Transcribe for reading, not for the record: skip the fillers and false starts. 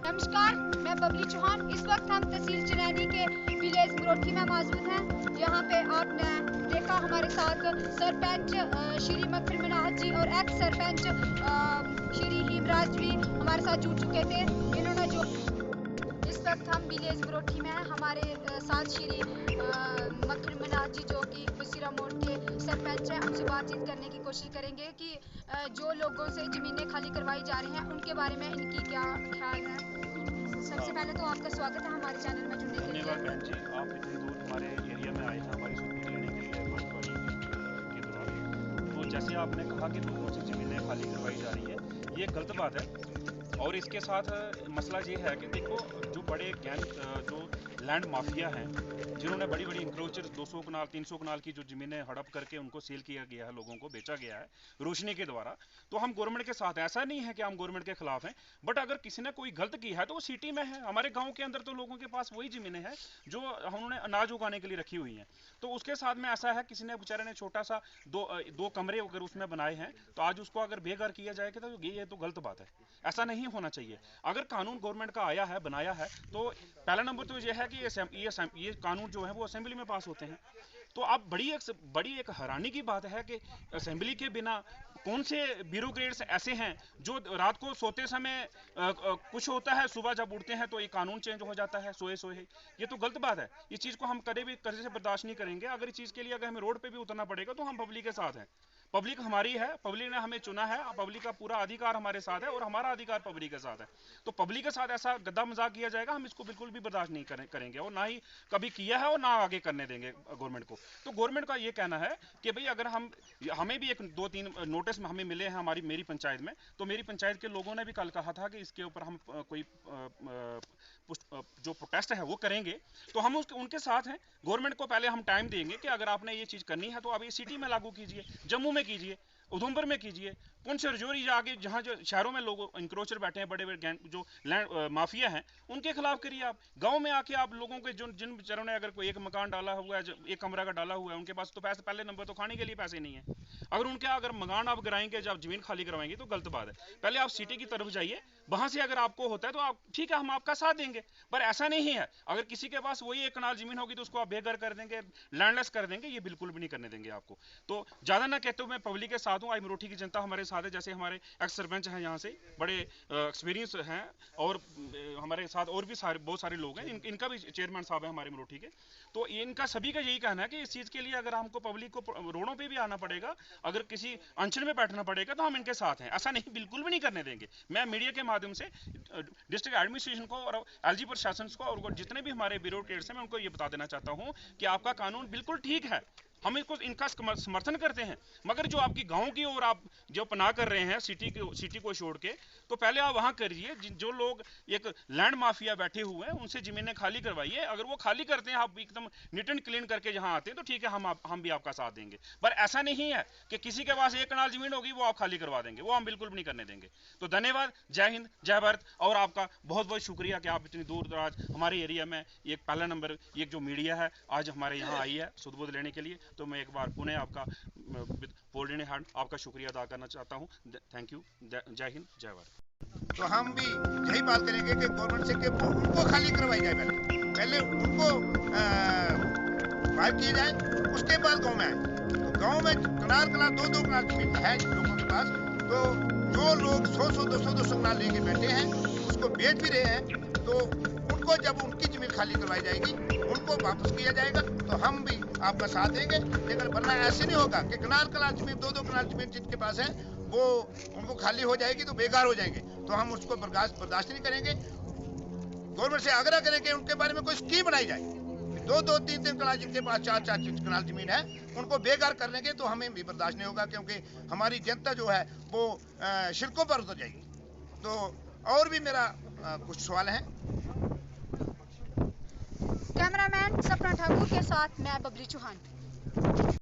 नमस्कार, मैं बबली चौहान। इस वक्त हम तहसील चनैनी के विलेज मरोठी में मौजूद हैं। यहाँ पे आपने देखा हमारे साथ सरपंच श्री मक्खन मनाहत जी और एक्स सरपंच श्री हेमराज भी हमारे साथ जुड़ चुके थे। इन्होंने जो इस वक्त हम विलेज मरोठी में हैं, हमारे साथ श्री मक्खन मनाहत जी जो कि बसीरा मोड़ के सरपंच हैं, उनसे बातचीत करने की कोशिश करेंगे कि जो लोगों से ज़मीनें खाली करवाई जा रही हैं उनके बारे में इनकी क्या ख्याल है। सबसे पहले तो आपका स्वागत है हमारे चैनल में जुड़ने के लिए। धन्यवाद बहन जी, आप इतनी दूर हमारे एरिया में आए हैं हमारी सपोर्ट लेने के लिए बर्फबारी के दौरान। तो जैसे आपने कहा कि लोगों से ज़मीनें खाली करवाई जा रही है, ये गलत बात है। और इसके साथ मसला ये है कि देखो, जो बड़े गैंग जो लैंड माफिया हैं, जिन्होंने बड़ी बड़ी इंक्रोचर 200 कनाल 300 कनाल की जो ज़मीनें हड़प करके उनको सेल किया गया है, लोगों को बेचा गया है रोशनी के द्वारा, तो हम गवर्नमेंट के साथ हैं। ऐसा नहीं है कि हम गवर्नमेंट के खिलाफ हैं, बट अगर किसी ने कोई गलत की है तो वो सिटी में है। हमारे गाँव के अंदर तो लोगों के पास वही ज़मीनें हैं जो उन्होंने अनाज उगाने के लिए रखी हुई हैं। तो उसके साथ में ऐसा है, किसी ने बेचारे ने छोटा सा दो कमरे अगर उसमें बनाए हैं, तो आज उसको अगर बेघर किया जाएगा तो ये तो गलत बात है। ऐसा नहीं होना चाहिए। अगर कानून गवर्नमेंट का आया है, बनाया है, तो पहला नंबर तो ये है कि ये कानून जो है वो असेंबली में पास होते हैं। तो अब बड़ी एक हैरानी की बात है कि असेंबली के बिना कौन से ब्यूरोक्रेट्स ऐसे हैं जो रात को सोते समय कुछ होता है, सुबह जब उठते हैं तो ये कानून चेंज हो जाता है सोए सोए। ये तो गलत बात है। इस चीज़ को हम कभी से बर्दाश्त नहीं करेंगे। अगर इस चीज़ के लिए अगर हमें रोड पे भी उतरना पड़ेगा तो हम पब्लिक के साथ हैं। पब्लिक हमारी है, पब्लिक ने हमें चुना है, पब्लिक का पूरा अधिकार हमारे साथ है और हमारा अधिकार पब्लिक के साथ है। तो पब्लिक के साथ ऐसा गद्दा मजाक किया जाएगा, हम इसको बिल्कुल भी बर्दाश्त नहीं करेंगे और ना ही कभी किया है और ना आगे करने देंगे गवर्नमेंट को। तो गवर्नमेंट का ये कहना है कि भाई अगर हमें भी एक 2-3 नोटिस हमें मिले हैं मेरी पंचायत में, तो मेरी पंचायत के लोगों ने भी कल कहा था कि इसके ऊपर हम कोई जो प्रोटेस्ट है वो करेंगे। तो हम उनके साथ हैं। गवर्नमेंट को पहले हम टाइम देंगे कि अगर आपने ये चीज़ करनी है तो आप ये सिटी में लागू कीजिए, जम्मू में कीजिए, उधमपुर में कीजिए, पुंछ रजौरी जाके जहाँ जो शहरों में लोग इंक्रोचर बैठे हैं, बड़े बड़े गैंग जो लैंड माफिया हैं, उनके खिलाफ करिए। आप गांव में आके आप लोगों के जिन बेचारों ने अगर कोई एक मकान डाला हुआ है, एक कमरा का डाला हुआ है, उनके पास तो पैसे पहले नंबर तो खाने के लिए पैसे नहीं है। अगर मकान आप गिराएंगे, जब जमीन खाली करवाएंगे तो गलत बात है। पहले आप सिटी की तरफ जाइए, वहां से अगर आपको होता है तो आप ठीक है, हम आपका साथ देंगे। पर ऐसा नहीं है, अगर किसी के पास वही 1 कनाल जमीन होगी तो उसको आप बेघर कर देंगे, लैंडलेस कर देंगे, ये बिल्कुल भी नहीं करने देंगे आपको। तो ज्यादा ना कहते हुए मैं पब्लिक के साथ हूँ। आई मरोठी की जनता हमारे साथ है। जैसे हमारे एक्स सरपंच हैं, यहाँ से बड़े एक्सपीरियंस हैं, और हमारे साथ और भी बहुत सारे लोग हैं। इनका भी चेयरमैन साहब है हमारे मरोठी के। तो इनका सभी का यही कहना है कि इस चीज़ के लिए अगर हमको पब्लिक को रोडों पे भी आना पड़ेगा, अगर किसी अनशन में बैठना पड़ेगा, तो हम इनके साथ हैं। ऐसा नहीं, बिल्कुल भी नहीं करने देंगे। मैं मीडिया के माध्यम से डिस्ट्रिक्ट एडमिनिस्ट्रेशन को और एलजी प्रशासन को और जितने भी हमारे ब्यूरोक्रेट्स हैं, मैं उनको ये बता देना चाहता हूँ कि आपका कानून बिल्कुल ठीक है, हम इनका समर्थन करते हैं। मगर जो आपकी गांव की ओर आप जो पनाह कर रहे हैं सिटी को छोड़ के, तो पहले आप वहां करिए। जो लोग एक लैंड माफिया बैठे हुए हैं, उनसे जमीनें खाली करवाइए। अगर वो खाली करते हैं, आप एकदम नीट एंड क्लीन करके जहां आते हैं, तो ठीक है, हम भी आपका साथ देंगे। पर ऐसा नहीं है कि किसी के पास 1 कनाल जमीन होगी वो आप खाली करवा देंगे, वो हम बिल्कुल भी नहीं करने देंगे। तो धन्यवाद, जय हिंद, जय भारत। और आपका बहुत बहुत शुक्रिया कि आप इतनी दूर दराज हमारे एरिया में एक पहला नंबर एक जो मीडिया है आज हमारे यहाँ आई है सुध-बुध लेने के लिए। तो मैं एक बार पुनः आपका फोल्डिंग हैंड आपका शुक्रिया अदा करना चाहता हूँ। थैंक यू, जय हिंद, जय भारत। तो हम भी यही बात करेंगे कि गवर्नमेंट से कि उनको खाली करवाई जाए, पहले उनको बाहर किए जाए, उसके बाद गाँव में आए। तो गाँव में कनाल 2-2 कनाल जमीन है लोगों के पास, तो जो लोग 100-100 200-200 कनाल लेके बैठे हैं, उसको बेच भी रहे हैं, तो उनको जब उनकी जमीन खाली करवाई जाएगी, उनको वापस किया जाएगा, तो हम भी आपका साथ देंगे। लेकिन वरना ऐसे नहीं होगा कि कनाल जमीन 2-2 कनाल जमीन जिनके पास है वो उनको खाली हो जाएगी तो बेकार हो जाएंगे, तो हम उसको बर्दाश्त नहीं करेंगे। गवर्नमेंट से आग्रह करेंगे उनके बारे में कोई स्कीम बनाई जाए। 2-2 3-3 कनाल जिनके पास 4-4 कनाल जमीन है, उनको बेकार कर देंगे तो हमें भी बर्दाश्त नहीं होगा, क्योंकि हमारी जनता जो है वो सड़कों पर उतर जाएगी। तो और भी मेरा कुछ सवाल है। कैमरामैन सपना ठाकुर के साथ मैं बबली चौहान।